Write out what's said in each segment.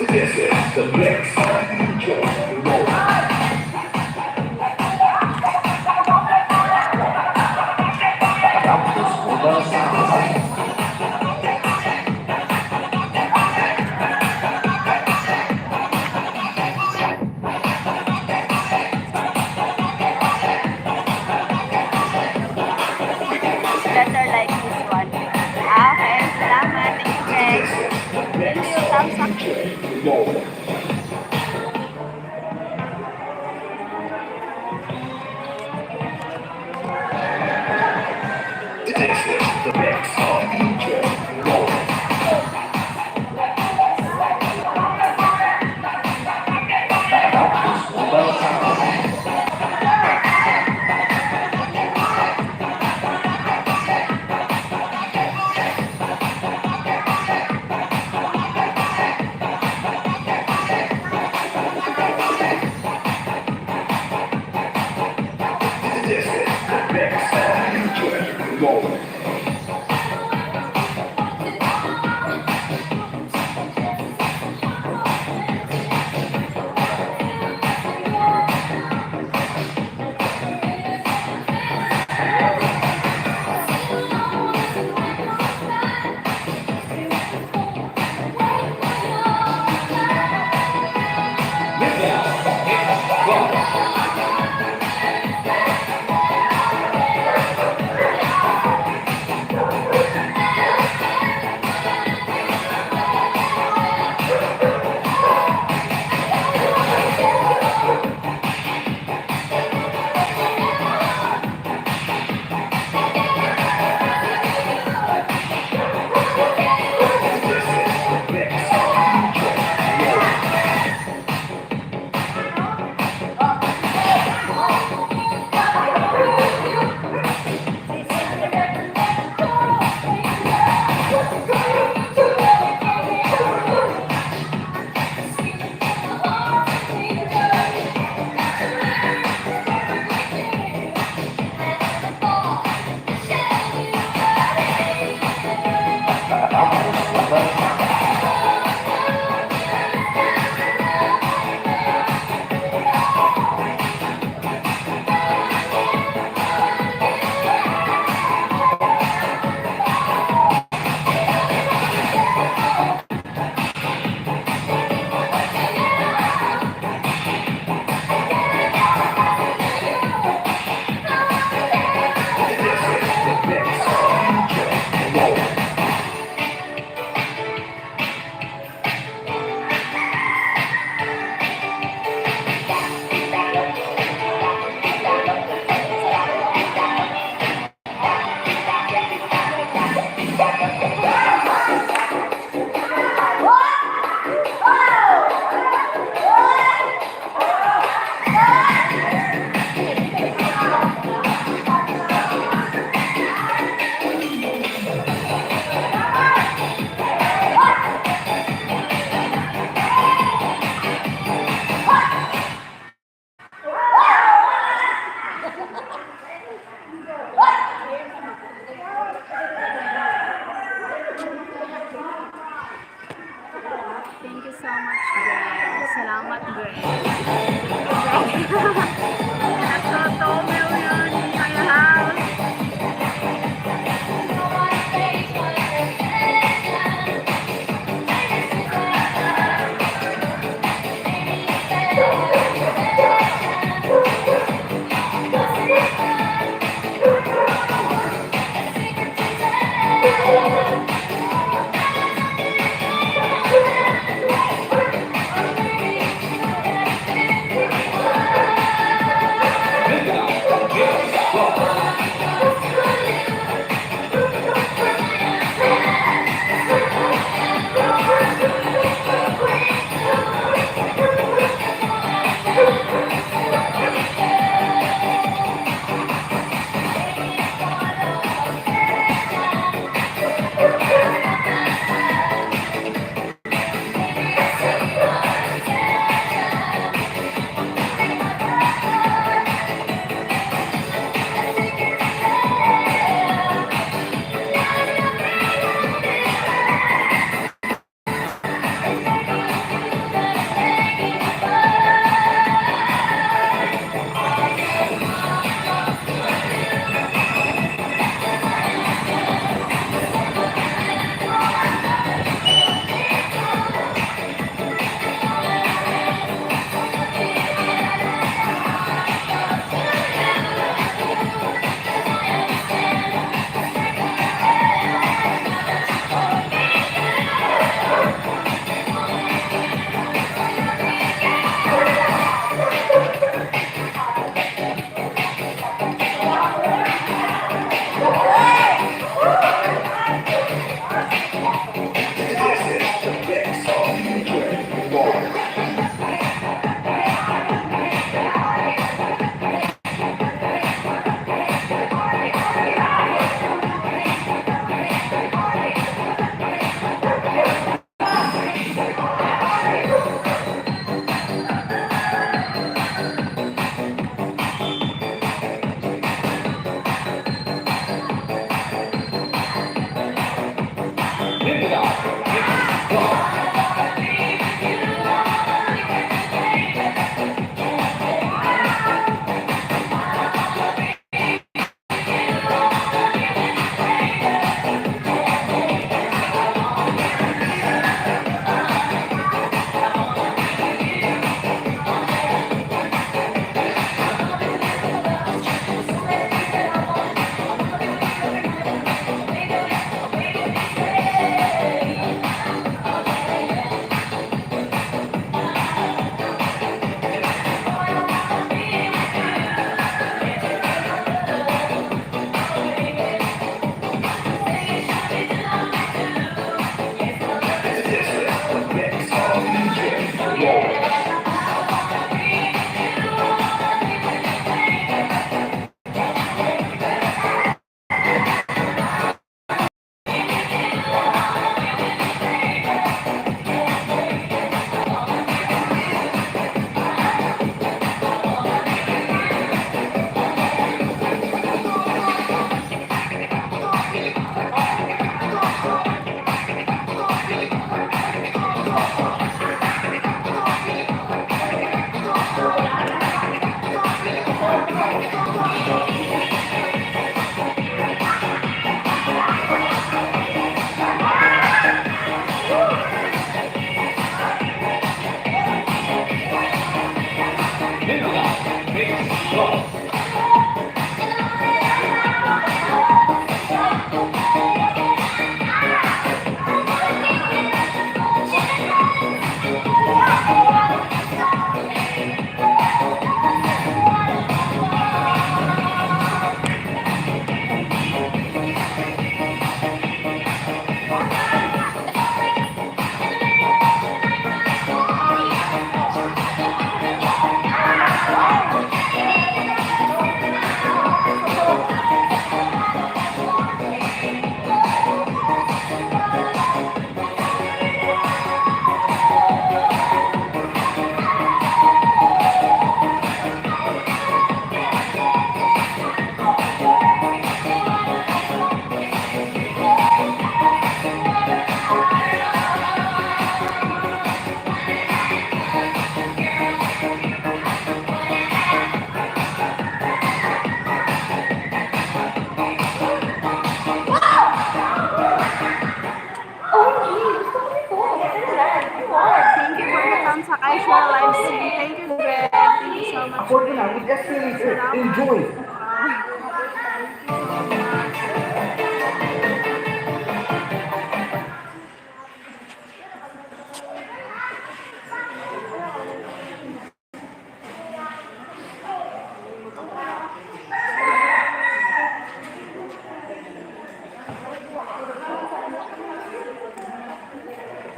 This is the mix. Enjoy the roll. It's better like this one. Okay, salamat. Thank you, guys. Thank you. Thumbs up. Enjoy the roll. This is the mix. Enjoy the roll. This is the mix. Enjoy the roll. Just enjoy it.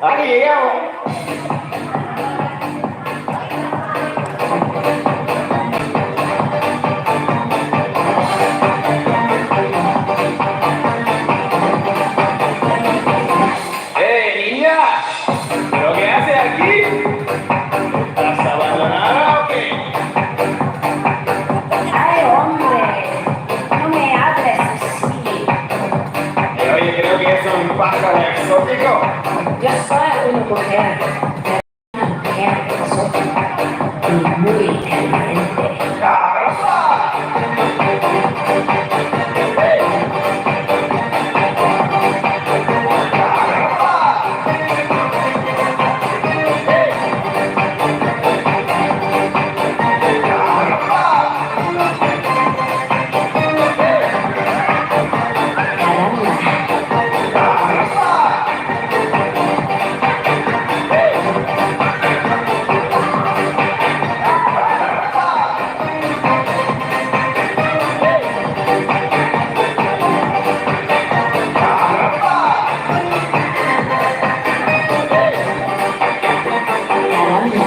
Aquí llegamos. Niña! ¿Pero qué haces aquí? ¿Estás abandonada o qué? Ay, hombre, no me hables así. Oye, creo que es un pájaro exótico. Yo soy una mujer, una mujer exótica y muy caliente. Ay, hombre.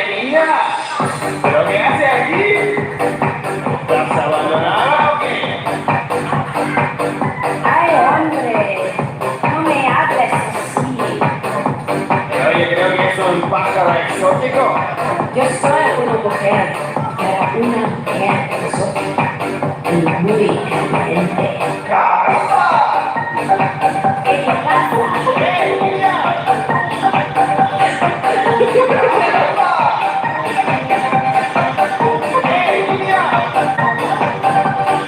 Niña! ¿Pero qué haces aquí? ¿Estás abandonada o qué? Ay, hombre, no me hables así. Oye, creo que es un pájaro exótico. Yo soy una mujer, pero una mujer exótica y muy caliente. ¿Qué te pasa?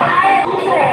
Ay, hombre.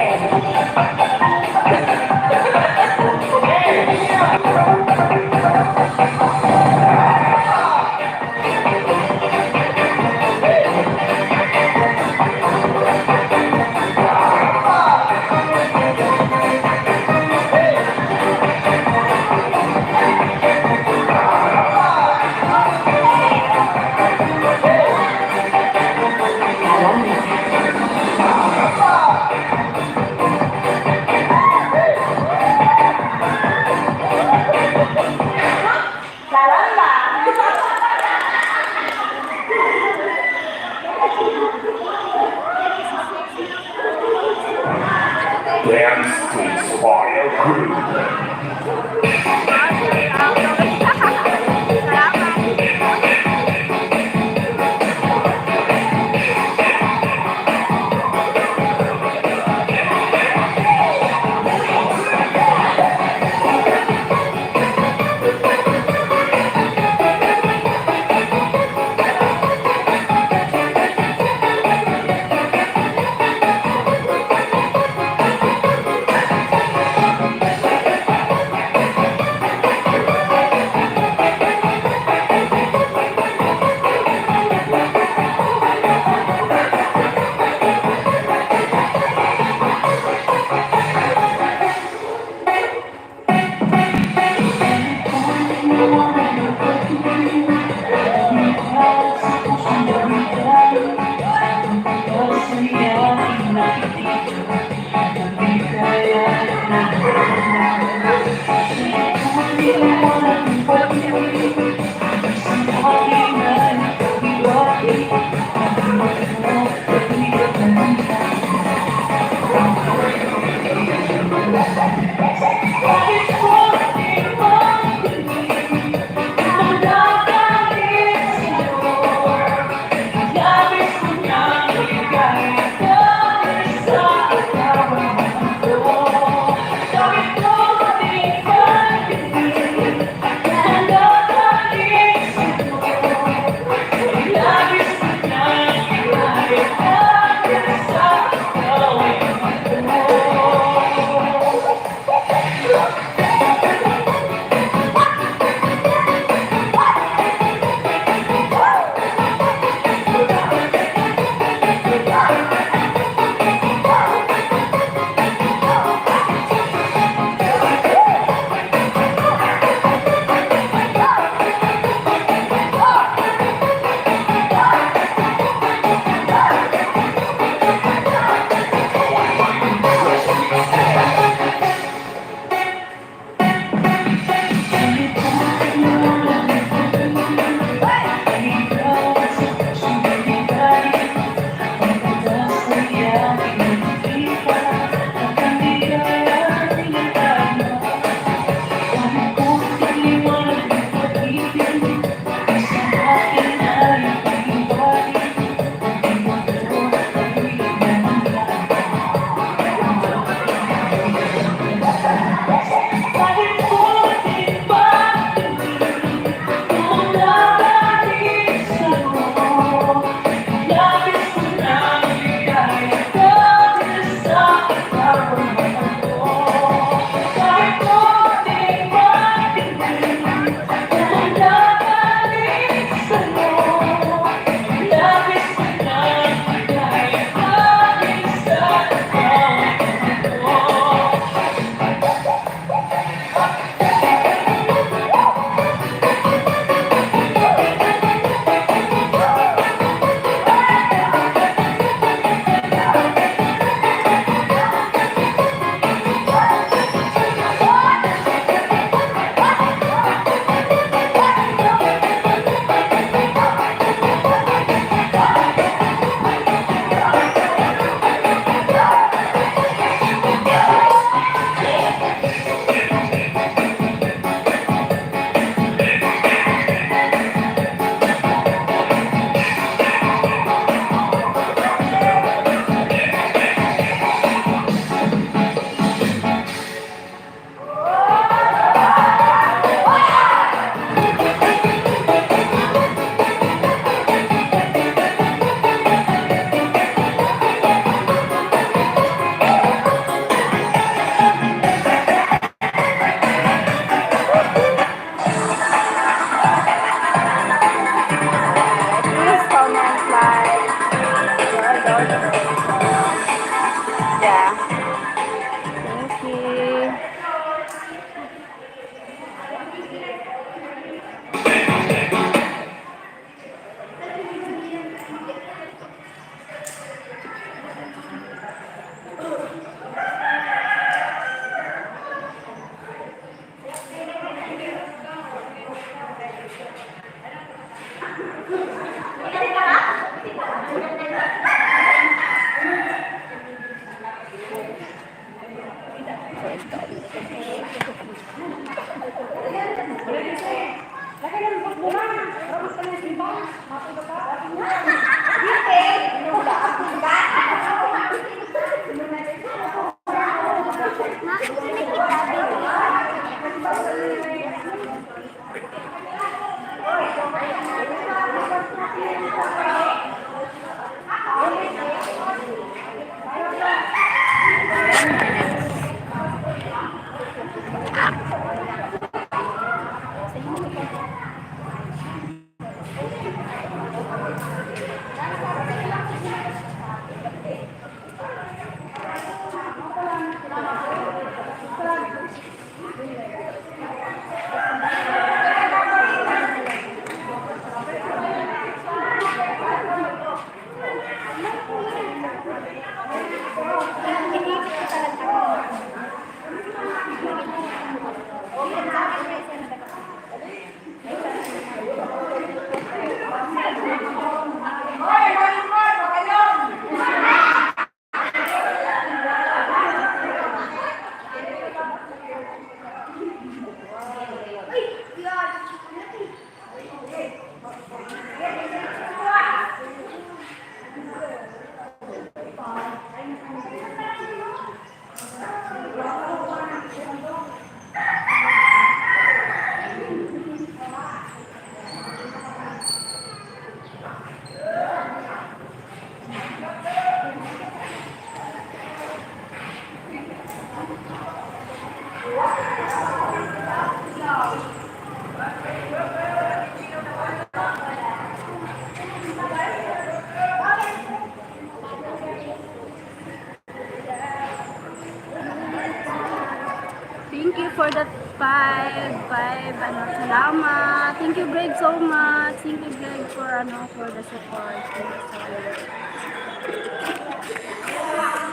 5, ano, salamat. Thank you, Greg, so much. Thank you, Greg, for, ano, for the support. Thank you so much.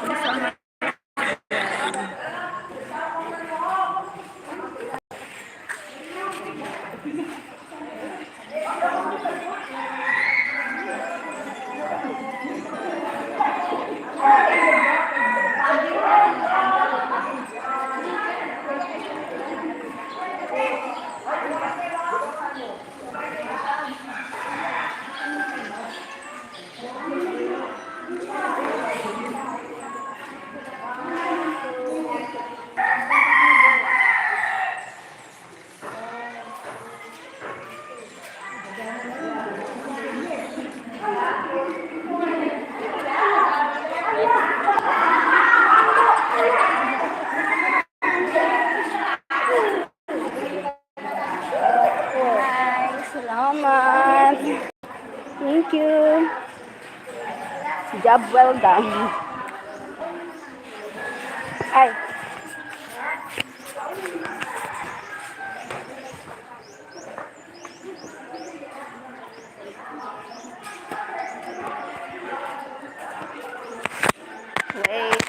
Thank you so much. Hi, salamat. Thank you. Job well done. Ay, wait.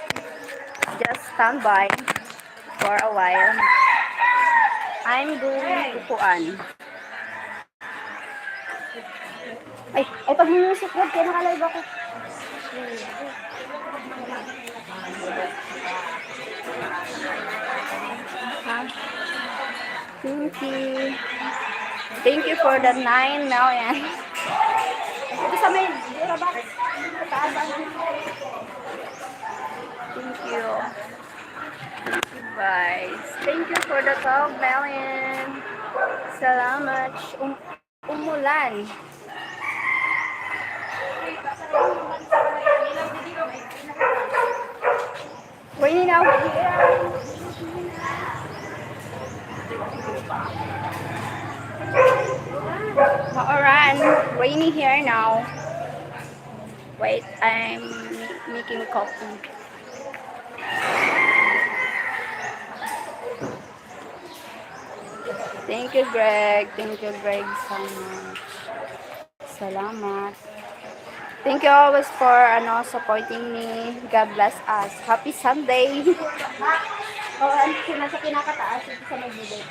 Just stand by for a while. I'm going to kuan. Ay, pag music wag, kaya nakalive ako. Ha? Thank you. Thank you for the 9 million. Ito sa may dura box. Taas ang. Thank you. Thank you guys. Thank you for the 12 million. Salamat. Umulan. Raining now here. Alright, rainy here now. Wait, I'm making coffee. Thank you, Greg. Thank you, Greg, so much. Salamat. Thank you always for supporting me. God bless us. Happy Sunday. Nasa pinakataas ito sa magbibig.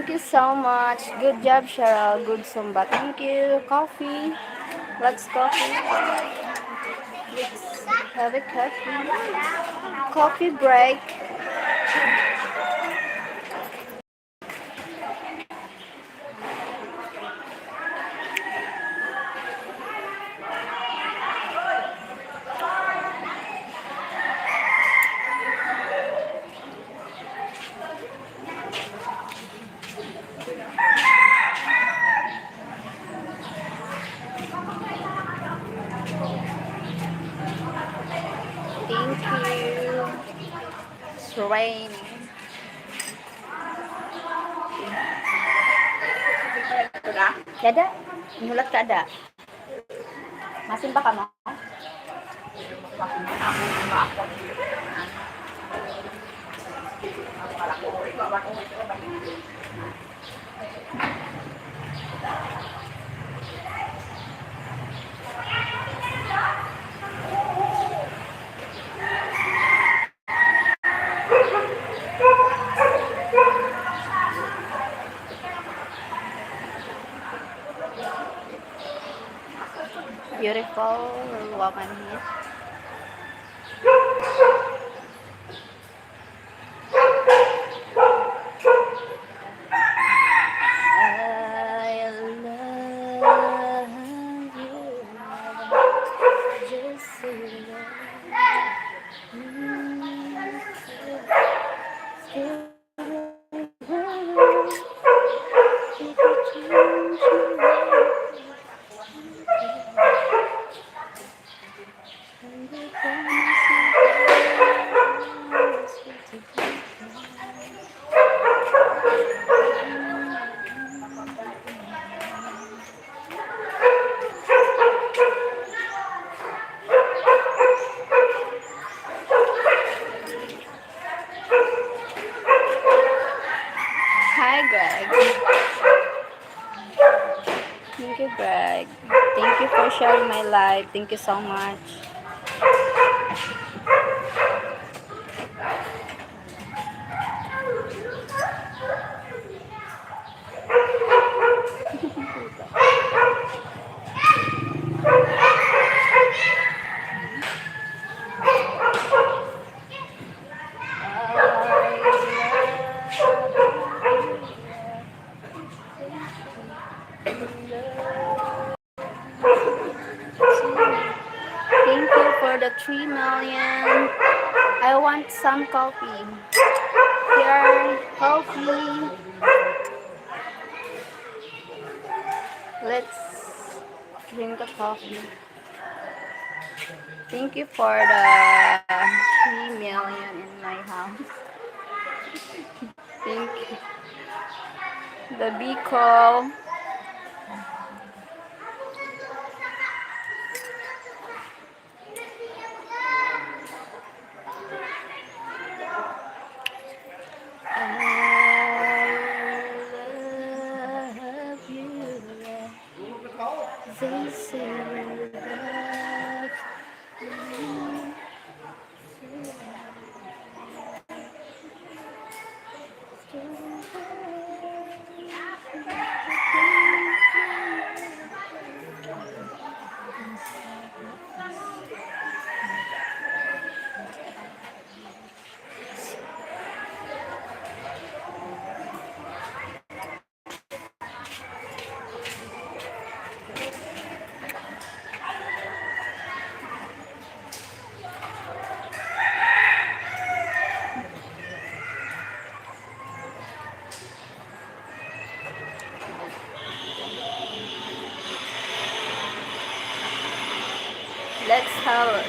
Thank you so much. Good job, Cheryl. Good Zumba. Thank you. Coffee. Let's coffee. Let's have a coffee. Coffee break. Thank you. It's raining. Kada? Inulat kada? Masin ba ka mo? Beautiful woman here. I love you. Just say Hi, Greg. Thank you, Greg. Thank you for sharing my life. Thank you so much. Thank you for the 3 million. I want some coffee. Here, coffee. Let's drink the coffee. Thank you for the 3 million in my house. Thank you. The Bicol. They say love you.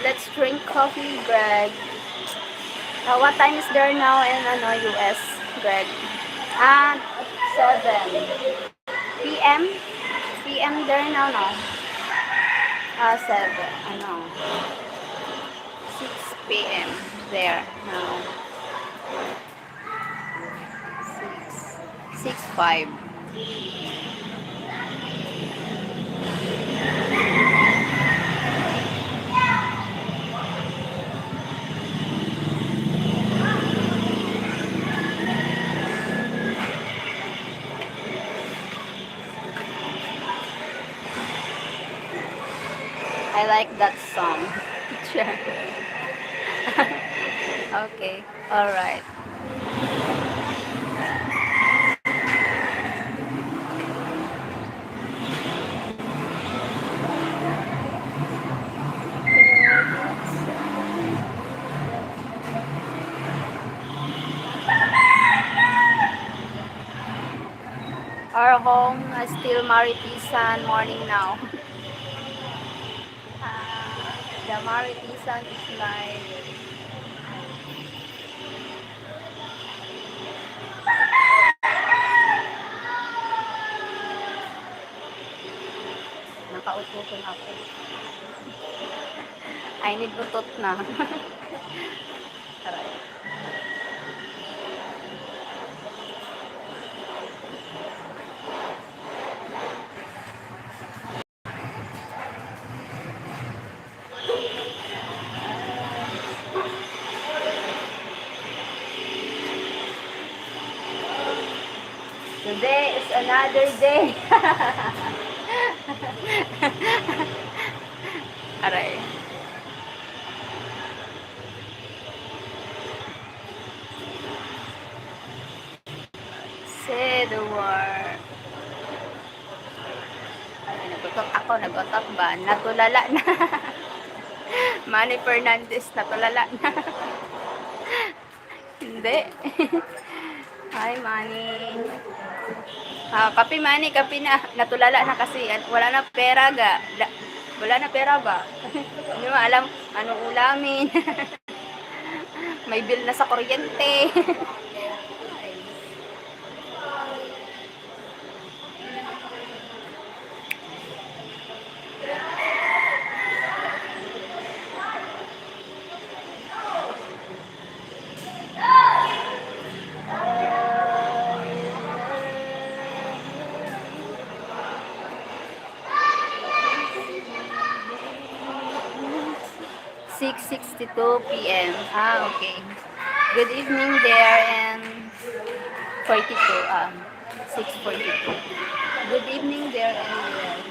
Let's drink coffee, Greg. What time is there now in US, Greg? 7 p.m. p.m. there now, no? 7, 6 p.m. there now. 6:05. I like that song. Sure. Okay. All right. Our home is still Maritisan morning now. The Maritisan is like nakautusan ako. I need utot na. Aray. Today is another day. Aray. Say the word. Ay, nagutot ako, nagutot ba? Natulala na. Manny Fernandez, natulala na. Hindi. Hi, Manny. Kape, Manny, kape na. Natulala na kasi. Wala na pera ga. Wala na pera ba? Hindi mo alam anong ulamin. May bill na sa kuryente. p.m. Okay. Good evening there and 42. 6:42. Good evening there and yes.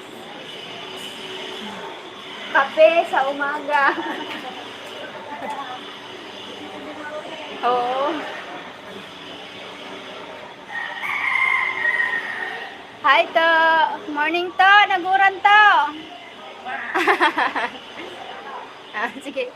Kape sa umaga. Oo. Hi to. Morning to. Naguran to. Sige.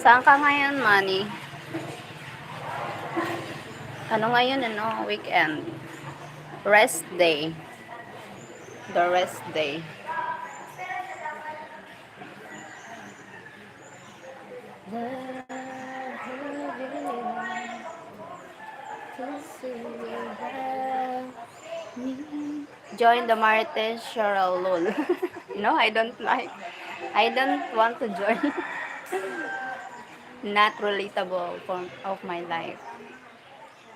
Saan ka ngayon, Manny? Ano ngayon, weekend? Rest day. The rest day. Join the Marites Sheryl Ohm. No, I don't like. I don't want to join. Not relatable of my life.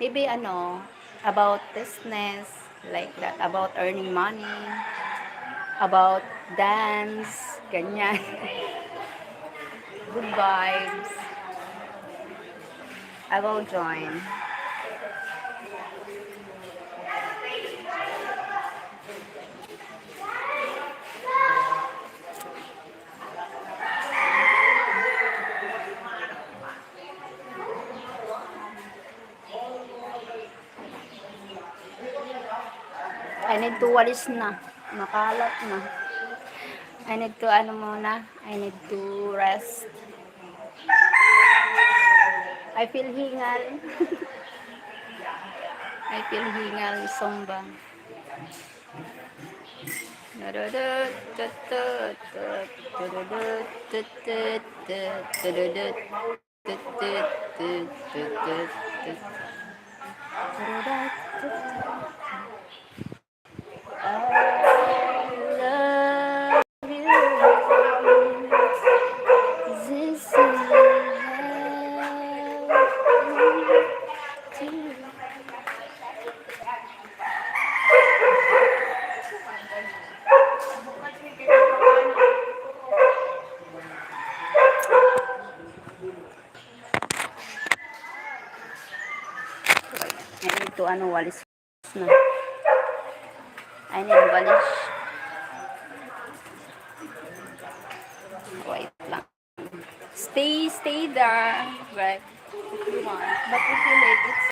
Maybe about business, like that, about earning money, about dance, ganyan. Good vibes. I will join. I need to walis na. Makalat na. I need to muna. I need to rest. I feel hingal. I feel hingal, somba. to ano, walis na. I need walis. Wait lang. Stay there. Right. If you want. But if you late, it's